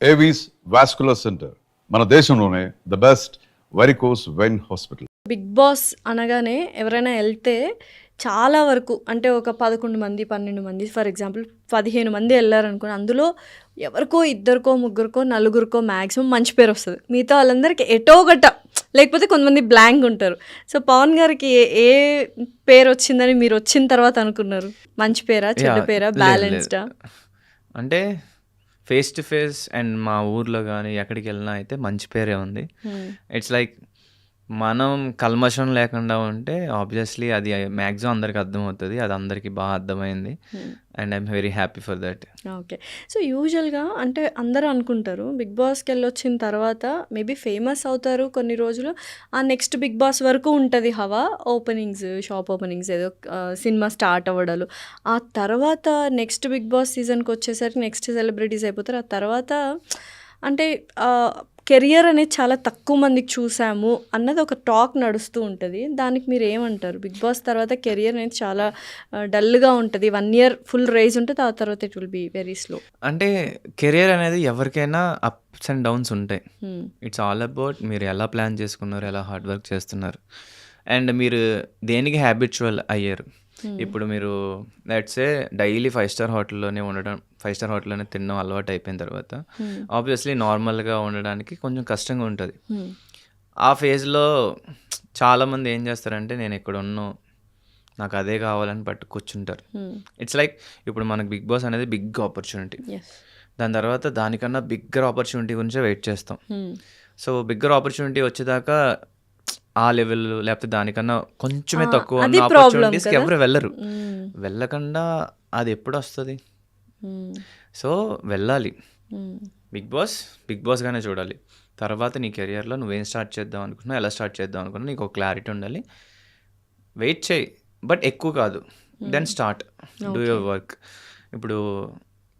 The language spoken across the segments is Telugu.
ఏవీస్ వాస్కులర్ సెంటర్ మన దేశంలోనే the best varicose vein hospital. Bigg Boss అనగానే ఎవరైనా వెళ్తే చాలా వరకు అంటే ఒక 11 మంది 12 మంది ఫర్ ఎగ్జాంపుల్ 15 మంది వెళ్ళారనుకోండి, అందులో ఎవరికో ఇద్దరికో ముగ్గురికో నలుగురికో మ్యాక్సిమం మంచి పేరు వస్తుంది. మిగతా వాళ్ళందరికీ ఎటో గట్ట లేకపోతే కొంతమంది బ్లాంక్ ఉంటారు. సో పవన్ గారికి ఏ పేరు వచ్చిందని మీరు వచ్చిన తర్వాత అనుకున్నారు? మంచి పేరా, చెడ్డ పేరా, బ్యాలెన్స్డా? అంటే ఫేస్ టు ఫేస్ అండ్ మా ఊర్లో కానీ ఎక్కడికి వెళ్ళినా అయితే మంచి పేరే ఉంది. ఇట్స్ లైక్ మనం కల్మషం లేకుండా ఉంటే ఆబ్వియస్లీ అది మ్యాక్సిమం అందరికి అర్థమవుతుంది. అది అందరికీ బాగా అర్థమైంది and I'm very happy for that. Okay. So యూజువల్గా అంటే అందరూ అనుకుంటారు బిగ్ బాస్కి వెళ్ళొచ్చిన తర్వాత మేబీ ఫేమస్ అవుతారు కొన్ని రోజులు, ఆ నెక్స్ట్ బిగ్ బాస్ వరకు ఉంటుంది హవా, ఓపెనింగ్స్, షాప్ ఓపెనింగ్స్, ఏదో సినిమా స్టార్ట్ అవ్వడాలు. ఆ తర్వాత నెక్స్ట్ బిగ్ బాస్ సీజన్కి వచ్చేసరికి నెక్స్ట్ సెలబ్రిటీస్ అయిపోతారు. ఆ తర్వాత అంటే కెరియర్ అనేది చాలా తక్కువ మందికి చూసాము అన్నది ఒక టాక్ నడుస్తూ ఉంటుంది. దానికి మీరు ఏమంటారు? బిగ్ బాస్ తర్వాత కెరియర్ అనేది చాలా డల్గా ఉంటుంది. 1 year ఫుల్ రైజ్ ఉంటుంది, ఆ తర్వాత it will be very slow. అంటే కెరియర్ అనేది ఎవరికైనా అప్స్ అండ్ డౌన్స్ ఉంటాయి. ఇట్స్ ఆల్ అబౌట్ మీరు ఎలా ప్లాన్ చేసుకున్నారు, ఎలా హార్డ్ వర్క్ చేస్తున్నారు అండ్ మీరు దేనికి హ్యాబిచువల్ అయ్యారు. ఇప్పుడు మీరు లెట్సే డైలీ 5 star హోటల్లోనే ఉండడం, 5 star హోటల్లోనే తినడం అలవాటు అయిపోయిన తర్వాత ఆబ్వియస్లీ నార్మల్గా ఉండడానికి కొంచెం కష్టంగా ఉంటుంది. ఆ ఫేజ్లో చాలామంది ఏం చేస్తారంటే నేను ఇక్కడ ఉన్నాను, నాకు అదే కావాలని పట్టు కూర్చుంటారు. ఇట్స్ లైక్ ఇప్పుడు మనకు బిగ్ బాస్ అనేది బిగ్ ఆపర్చునిటీ, దాని తర్వాత దానికన్నా బిగ్గర్ ఆపర్చునిటీ గురించే వెయిట్ చేస్తాం. సో బిగ్గర్ ఆపర్చునిటీ వచ్చేదాకా ఆ లెవెల్ లేకపోతే దానికన్నా కొంచెమే తక్కువ ఉన్న ఆపర్చునిటీస్కి ఎవరు వెళ్ళరు. వెళ్ళకుండా అది ఎప్పుడు వస్తుంది? సో వెళ్ళాలి, బిగ్ బాస్గానే చూడాలి. తర్వాత నీ కెరియర్లో నువ్వేం స్టార్ట్ చేద్దాం అనుకున్నా, ఎలా స్టార్ట్ చేద్దాం అనుకున్నా నీకు ఒక క్లారిటీ ఉండాలి. వెయిట్ చేయి, బట్ ఎక్కువ కాదు, then start do your work. ఇప్పుడు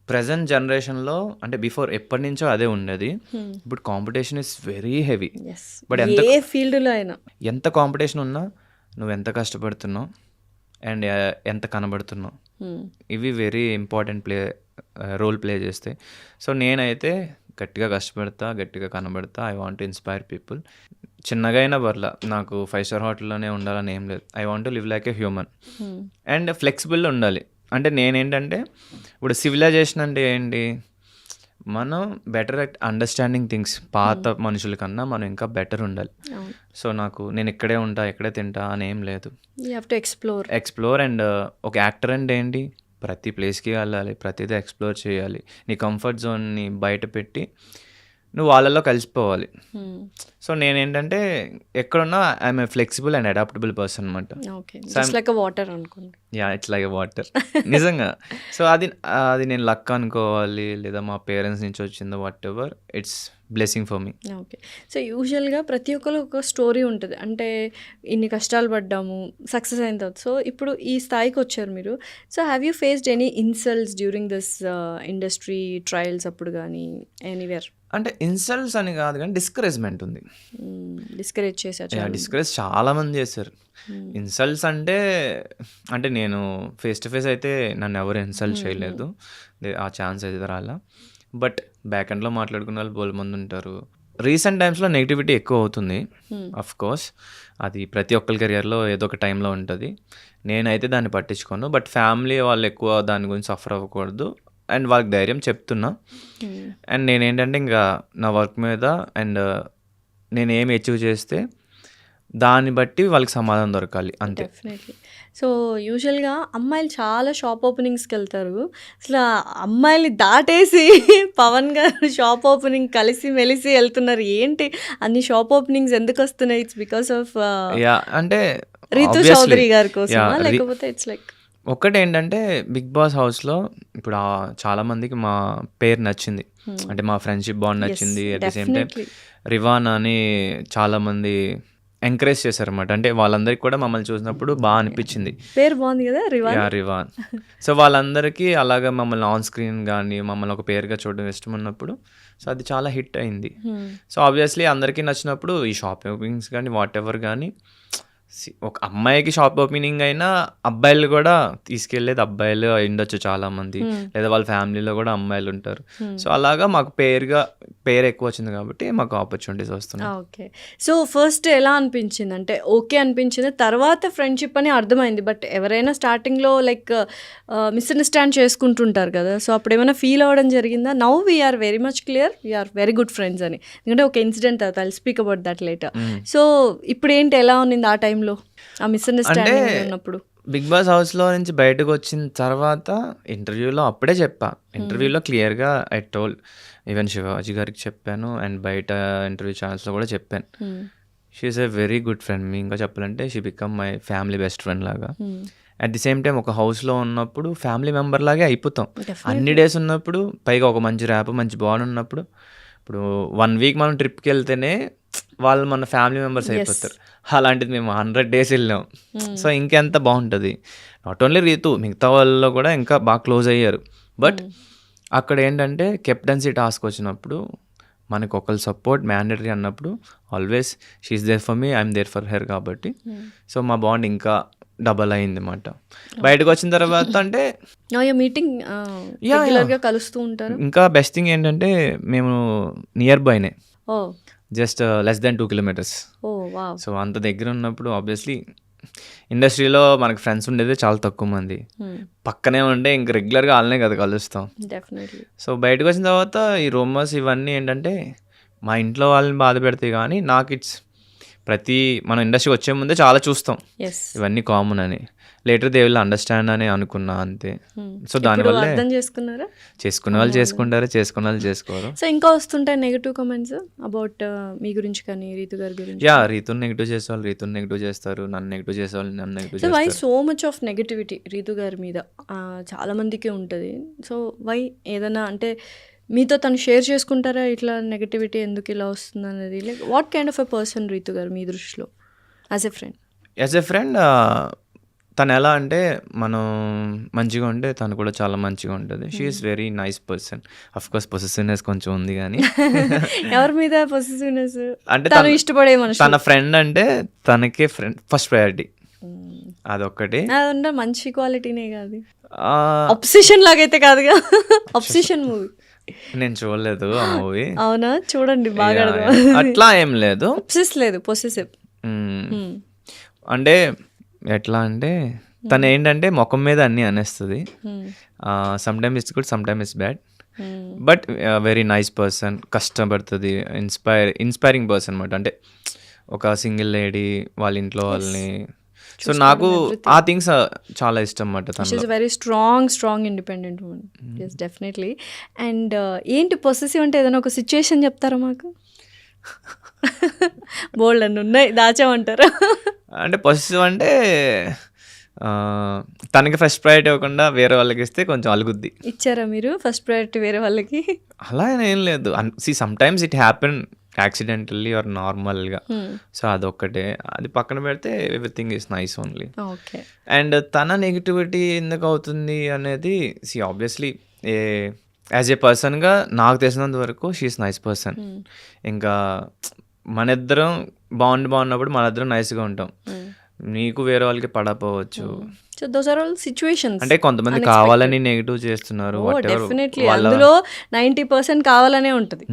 ప్రజెంట్ జనరేషన్లో అంటే బిఫోర్ ఎప్పటి నుంచో అదే ఉండేది. ఇప్పుడు competition is very heavy. But ఏ ఫీల్డ్లో అయినా ఎంత కాంపిటీషన్ ఉన్నా నువ్వు ఎంత కష్టపడుతున్నావు అండ్ ఎంత కనబడుతున్నావు, ఇవి వెరీ ఇంపార్టెంట్ రోల్ ప్లే చేస్తాయి. సో నేనైతే గట్టిగా కష్టపడతా, గట్టిగా కనబడతా. I want to inspire people. చిన్నగా అయినా పర్లా, నాకు 5 star హోటల్లోనే ఉండాలని ఏం లేదు. I want to live like a human and flexible ఉండాలి. అంటే నేనేంటంటే ఇప్పుడు సివిలైజేషన్ అంటే ఏంటి, మనం బెటర్ అట్ అండర్స్టాండింగ్ థింగ్స్. పాత మనుషుల కన్నా మనం ఇంకా బెటర్ ఉండాలి. సో నేను ఇక్కడే ఉంటా, ఇక్కడే తింటా అని ఏం లేదు. ఎక్స్ప్లోర్ అండ్ ఒక యాక్టర్ అంటే ఏంటి, ప్రతి ప్లేస్కి వెళ్ళాలి, ప్రతిదీ ఎక్స్ప్లోర్ చేయాలి. నీ కంఫర్ట్ జోన్ని బయట పెట్టి నువ్వు వాళ్ళలో కలిసిపోవాలి. సో నేనేంటంటే ఎక్కడున్నా I'm a flexible and adaptable person అనమాట. యా, ఇట్స్ లైక్ వాటర్ నిజంగా. సో అది నేను లక్ అనుకోవాలి, లేదా మా పేరెంట్స్ నుంచి వచ్చిందో what ever, it's blessing for me. Okay. So యూజువల్గా ప్రతి ఒక్కరు ఒక స్టోరీ ఉంటుంది. అంటే ఇన్ని కష్టాలు పడ్డాము, సక్సెస్ అయిన తర్వాత. సో ఇప్పుడు ఈ స్థాయికి వచ్చారు మీరు. So have you faced any insults during this industry trials అప్పుడు కానీ ఎనీవేర్? అంటే ఇన్సల్ట్స్ అని కాదు కానీ డిస్కరేజ్మెంట్ ఉంది. డిస్కరేజ్ చాలా మంది చేశారు. ఇన్సల్ట్స్ అంటే నేను ఫేస్ టు ఫేస్ అయితే నన్ను ఎవరు ఇన్సల్ట్ చేయలేదు, ఆ ఛాన్స్ అయితే రాలా. బట్ బ్యాక్ ఎండ్లో మాట్లాడుకున్న వాళ్ళు బోల్ మంది ఉంటారు. రీసెంట్ టైమ్స్లో నెగిటివిటీ ఎక్కువ అవుతుంది. అఫ్ కోర్స్ అది ప్రతి ఒక్కరి కెరియర్లో ఏదో ఒక టైంలో ఉంటుంది. నేనైతే దాన్ని పట్టించుకోను. బట్ ఫ్యామిలీ వాళ్ళు ఎక్కువ దాని గురించి సఫర్ అవ్వకూడదు అండ్ వాళ్ళకి ధైర్యం చెప్తున్నా. అండ్ నేనేంటంటే ఇంకా నా వర్క్ మీద అండ్ నేను ఏమి అచీవ్ చేస్తే దాన్ని బట్టి వాళ్ళకి సమాధానం దొరకాలి, అంతే. డెఫినెట్లీ. సో యూజువల్గా అమ్మాయిలు చాలా షాప్ ఓపెనింగ్స్కి వెళ్తారు. అసలు అమ్మాయిల్ని దాటేసి పవన్ గారు షాప్ ఓపెనింగ్ కలిసి మెలిసి వెళ్తున్నారు. ఏంటి అన్ని షాప్ ఓపెనింగ్స్ ఎందుకు వస్తున్నాయి? ఇట్స్ బికాస్ ఆఫ్ అంటే రీతు చౌదరి గారి కోసం, లేకపోతే ఇట్స్ లైక్ ఒక్కటేంటంటే బిగ్ బాస్ హౌస్లో ఇప్పుడు చాలామందికి మా పేరు నచ్చింది, అంటే మా ఫ్రెండ్షిప్ బాండ్ నచ్చింది. అట్ ది సేమ్ టైం రివాన్ అని చాలామంది ఎంకరేజ్ చేశారన్నమాట. అంటే వాళ్ళందరికీ కూడా మమ్మల్ని చూసినప్పుడు బాగా అనిపించింది. పేరు బాగుంది కదా, రివాన్. సో వాళ్ళందరికీ అలాగా మమ్మల్ని ఆన్ స్క్రీన్ కానీ మమ్మల్ని ఒక పేరుగా చూడడం ఇష్టం ఉన్నప్పుడు సో అది చాలా హిట్ అయింది. సో ఆబ్వియస్లీ అందరికీ నచ్చినప్పుడు ఈ షాప్ ఓపెనింగ్స్ కానీ వాట్ ఎవర్ కానీ ఒక అమ్మాయికి షాప్ ఓపెనింగ్ అయినా అబ్బాయిలు కూడా తీసుకెళ్ళేది అబ్బాయిలు అయ్యుండొచ్చు చాలామంది. లేదా వాళ్ళ ఫ్యామిలీలో కూడా అమ్మాయిలు ఉంటారు. సో అలాగా మాకు పేరు ఎక్కువ వచ్చింది కాబట్టి మాకు ఆపర్చునిటీస్ వస్తున్నాయి. ఓకే. సో ఫస్ట్ ఎలా అనిపించింది? అంటే ఓకే అనిపించింది. తర్వాత ఫ్రెండ్‌షిప్ అని అర్థమైంది. బట్ ఎవరైనా స్టార్టింగ్‌లో లైక్ మిస్‌అండర్‌స్టాండ్ చేసుకుంటుంటారు కదా! సో అప్పుడేమైనా ఫీల్ అవ్వడం జరిగిందా? Now we are very much clear. We are very good friends అని. ఎందుకంటే ఒక ఇన్సిడెంట్ తర్వాత I will speak about that later. So ఇప్పుడేంటి ఎలా ఉన్నింది ఆ టైంలో? ఆ మిస్‌అండర్‌స్టాండింగ్ ఉన్నప్పుడు? బిగ్ బాస్ హౌస్‌లో నుంచి బయటకు వచ్చిన తర్వాత ఇంటర్వ్యూలో అప్పుడే చెప్పా. ఇంటర్వ్యూలో క్లియర్‌గా ఐ టోల్డ్ ఈవెన్ శివాజీ గారికి చెప్పాను అండ్ బయట ఇంటర్వ్యూ ఛానల్స్‌లో కూడా చెప్పాను. She is a very good friend me. ఇంకా చెప్పాలంటే she become my family best friend లాగా. అట్ ది సేమ్ టైం ఒక హౌస్లో ఉన్నప్పుడు ఫ్యామిలీ మెంబర్ లాగే అయిపోతాం. అన్ని డేస్ ఉన్నప్పుడు పైగా ఒక మంచి ర్యాప్ మంచి బాండ్ ఉన్నప్పుడు ఇప్పుడు 1 వీక్ మనం ట్రిప్కి వెళ్తేనే వాళ్ళు మన ఫ్యామిలీ మెంబర్స్ అయిపోతారు. అలాంటిది మేము 100 డేస్ వెళ్ళాం. సో ఇంకెంత బాగుంటుంది. నాట్ ఓన్లీ రీతు మిగతా వాళ్ళలో కూడా ఇంకా బాగా క్లోజ్ అయ్యారు. బట్ అక్కడ ఏంటంటే కెప్టెన్సీ టాస్క్ వచ్చినప్పుడు మనకు ఒకరి సపోర్ట్ మ్యాండేటరీ అన్నప్పుడు always she is there for me, I am there for her కాబట్టి సో మా బాండ్ ఇంకా డబల్ అయింది అన్నమాట. బయటకు వచ్చిన తర్వాత అంటే మీటింగ్ రెగ్యులర్‌గా కలుస్తూ ఉంటారు. ఇంకా బెస్ట్ థింగ్ ఏంటంటే మేము నియర్ బైనే, ఓ జస్ట్ లెస్ దెన్ 2 kilometers. ఓ వావ్. సో అంత దగ్గర ఉన్నప్పుడు ఆబ్వియస్లీ ఇండస్ట్రీలో మనకు ఫ్రెండ్స్ ఉండేది చాలా తక్కువ మంది. పక్కనే ఉంటే ఇంక రెగ్యులర్గా వాళ్ళనే కదా కలుస్తాం. డెఫినెట్లీ. సో బయటకు వచ్చిన తర్వాత ఈ రూమర్స్ ఇవన్నీ ఏంటంటే మా ఇంట్లో వాళ్ళని బాధ పెడతాయి కానీ నాకు మనం ఇండస్ట్రీకి వచ్చే ముందే చాలా చూస్తాం ఎస్. ఇవన్నీ కామన్ అని. లేటర్ దే విల్ అండర్స్టాండ్ అని అనుకున్నా అంతే. సో దానివల్ల అర్థం చేసుకున్నారా? చేసుకునే వాళ్ళు చేసుకుంటారు, చేసుకునే వాళ్ళు చేసుకోరు. సో ఇంకా వస్తుంటాయి నెగటివ్ కామెంట్స్ అబౌట్ మీ గురించి కానీ రీతు గారి గురించి? యా, రీతుని నెగిటివ్ చేసేవాళ్ళు రీతుని నెగిటివ్ చేస్తారు, నన్ను నెగిటివ్ చేసేవాళ్ళు నన్ను నెగిటివ్ సో వై చేస్తారు. So much of negativity Ritu గారి మీద? చాలా మందికి ఉంటుంది. So why? ఏదైనా అంటే మీతో తను షేర్ చేసుకుంటారా ఇట్లా నెగటివిటీ ఎందుకు ఇలా వస్తుంది అనేది? Like what kind of a person Ritu గారు మీ దృష్టిలో as a friend? As a friend తను ఎలా అంటే మనం మంచిగా ఉంటే తను కూడా చాలా మంచిగా ఉంటుంది. She is very nice person. Of course possessiveness కొంచెం ఉంది కానీ ఎవరి మీద పొసెసివ్నెస్? అంటే తను ఇష్టపడే మనిషి. తన ఫ్రెండ్ అంటే తనకే ఫ్రెండ్ ఫస్ట్ ప్రయారిటీ, అదొక్కటి. అదంటే మంచి క్వాలిటీనే కాదు, అబ్సెషన్ లాగైతే కాదుగా. అబ్సెషన్ మూవీ నేను చూడలేదు ఆ మూవీ. అవునా? చూడండి బాగా. అట్లా ఏం లేదు, అబ్సెస్ లేదు, పొసెసివ్. అంటే ఎట్లా అంటే తను ఏంటంటే ముఖం మీద అన్నీ అనేస్తుంది. Some time it's good, some time it's bad. But very nice person, కష్టపడుతుంది, ఇన్స్పైరింగ్ పర్సన్ అనమాట. అంటే ఒక సింగిల్ లేడీ వాళ్ళ ఇంట్లో వాళ్ళని. సో నాకు ఆ థింగ్స్ చాలా ఇష్టం అన్నమాట. She is very strong independent women. Yes definitely. And ఏంటి పొసెసివ్ అంటే ఏదైనా ఒక సిచ్యుయేషన్ చెప్తారా మాకు? బోల్డ్ అన్ని ఉన్నాయి, దాచామంటారా? అంటే పొసెసివ్ అంటే తనకి ఫస్ట్ ప్రయారిటీ ఇవ్వకుండా వేరే వాళ్ళకి ఇస్తే కొంచెం అలుగుద్ది. ఇచ్చారా మీరు ఫస్ట్ ప్రయారిటీ వేరే వాళ్ళకి? అలా ఏం లేదు. Sometimes it happen accidentally or నార్మల్గా. సో అదొక్కటే, అది పక్కన పెడితే everything is nice only. Okay. And తన నెగిటివిటీ ఎందుకు అవుతుంది అనేది ఆబ్వియస్లీ యాజ్ ఏ పర్సన్గా నాకు తెలిసినంత వరకు షీఈస్ నైస్ పర్సన్. ఇంకా మన ఇద్దరం బాగున్నప్పుడు మన ఇద్దరం నైస్గా ఉంటాం. నీకు వేరే వాళ్ళకి పడపోవచ్చు. So those are all situations. అంటే కొంతమంది కావాలని నెగిటివ్ చేస్తున్నారు. డెఫినెట్లీ అందులో 90% కావాలనే ఉంటుంది.